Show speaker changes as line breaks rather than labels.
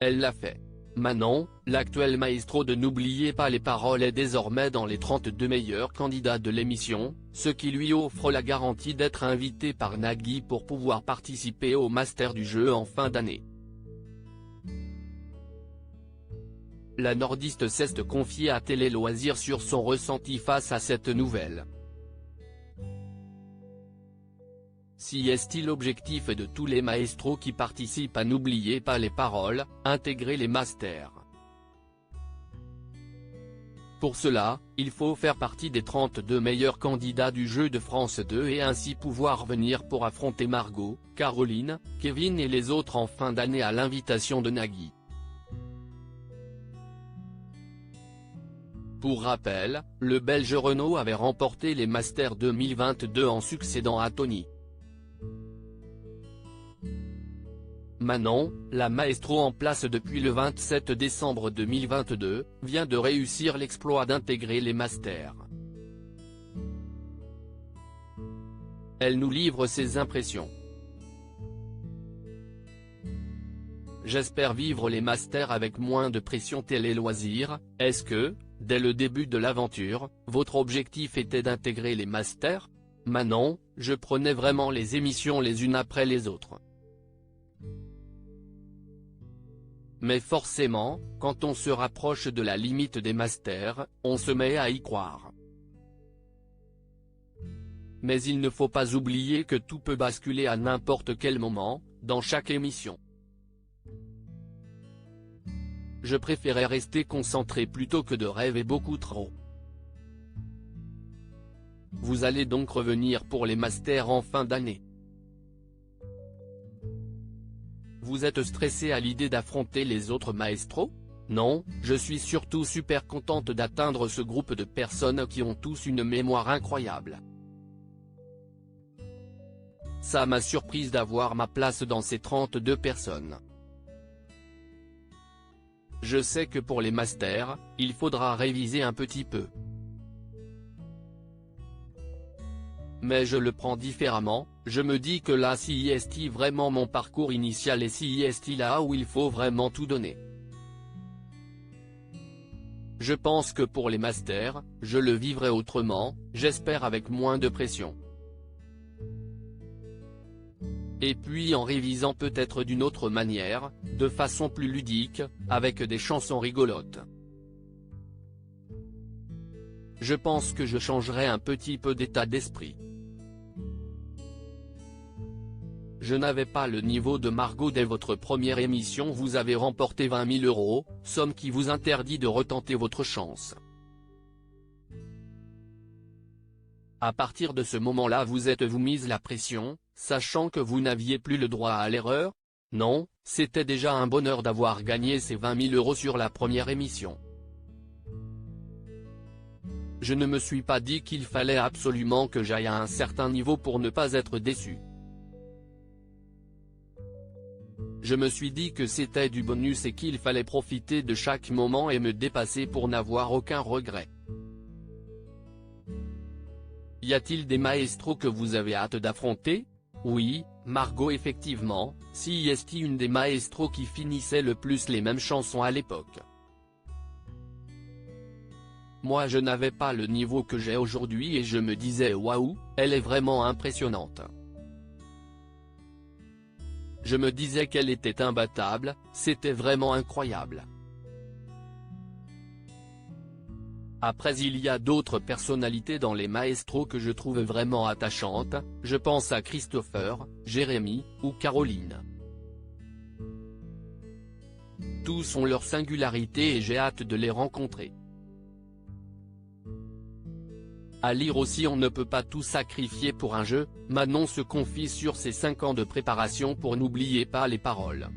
Elle l'a fait. Manon, l'actuel maestro de N'oubliez pas les paroles, est désormais dans les 32 meilleurs candidats de l'émission, ce qui lui offre la garantie d'être invité par Nagui pour pouvoir participer au Master du jeu en fin d'année. La nordiste s'est confiée à Télé Loisirs sur son ressenti face à cette nouvelle. Si est-il l'objectif de tous les maestros qui participent à N'oubliez pas les paroles, intégrer les masters. Pour cela, il faut faire partie des 32 meilleurs candidats du jeu de France 2 et ainsi pouvoir venir pour affronter Margot, Caroline, Kevin et les autres en fin d'année à l'invitation de Nagui. Pour rappel, le Belge Renaud avait remporté les Masters 2022 en succédant à Tony. Manon, la maestro en place depuis le 27 décembre 2022, vient de réussir l'exploit d'intégrer les Masters. Elle nous livre ses impressions. J'espère vivre les Masters avec moins de pression. Télé Loisirs. Est-ce que, dès le début de l'aventure, votre objectif était d'intégrer les Masters? Manon, je prenais vraiment les émissions les unes après les autres. Mais forcément, quand on se rapproche de la limite des Masters, on se met à y croire. Mais il ne faut pas oublier que tout peut basculer à n'importe quel moment, dans chaque émission. Je préférais rester concentré plutôt que de rêver beaucoup trop. Vous allez donc revenir pour les Masters en fin d'année. Vous êtes stressé à l'idée d'affronter les autres maestros? Non, je suis surtout super contente d'atteindre ce groupe de personnes qui ont tous une mémoire incroyable. Ça m'a surprise d'avoir ma place dans ces 32 personnes. Je sais que pour les Masters, il faudra réviser un petit peu. Mais je le prends différemment, je me dis que là si est vraiment mon parcours initial et si est là où il faut vraiment tout donner. Je pense que pour les Masters, je le vivrai autrement, j'espère avec moins de pression. Et puis en révisant peut-être d'une autre manière, de façon plus ludique, avec des chansons rigolotes. Je pense que je changerai un petit peu d'état d'esprit. Je n'avais pas le niveau de Margot dès votre première émission. Vous avez remporté 20 000 €, somme qui vous interdit de retenter votre chance. À partir de ce moment-là vous êtes-vous mise la pression, sachant que vous n'aviez plus le droit à l'erreur? Non, c'était déjà un bonheur d'avoir gagné ces 20 000 € sur la première émission. Je ne me suis pas dit qu'il fallait absolument que j'aille à un certain niveau pour ne pas être déçu. Je me suis dit que c'était du bonus et qu'il fallait profiter de chaque moment et me dépasser pour n'avoir aucun regret. Y a-t-il des maestros que vous avez hâte d'affronter? Oui, Margot effectivement, si est une des maestros qui finissait le plus les mêmes chansons à l'époque. Moi je n'avais pas le niveau que j'ai aujourd'hui et je me disais waouh, elle est vraiment impressionnante. Je me disais qu'elle était imbattable, c'était vraiment incroyable. Après il y a d'autres personnalités dans les maestros que je trouve vraiment attachantes, je pense à Christopher, Jérémy, ou Caroline. Tous ont leur singularité et j'ai hâte de les rencontrer. À lire aussi on ne peut pas tout sacrifier pour un jeu, Manon se confie sur ses 5 ans de préparation pour N'oubliez pas les paroles.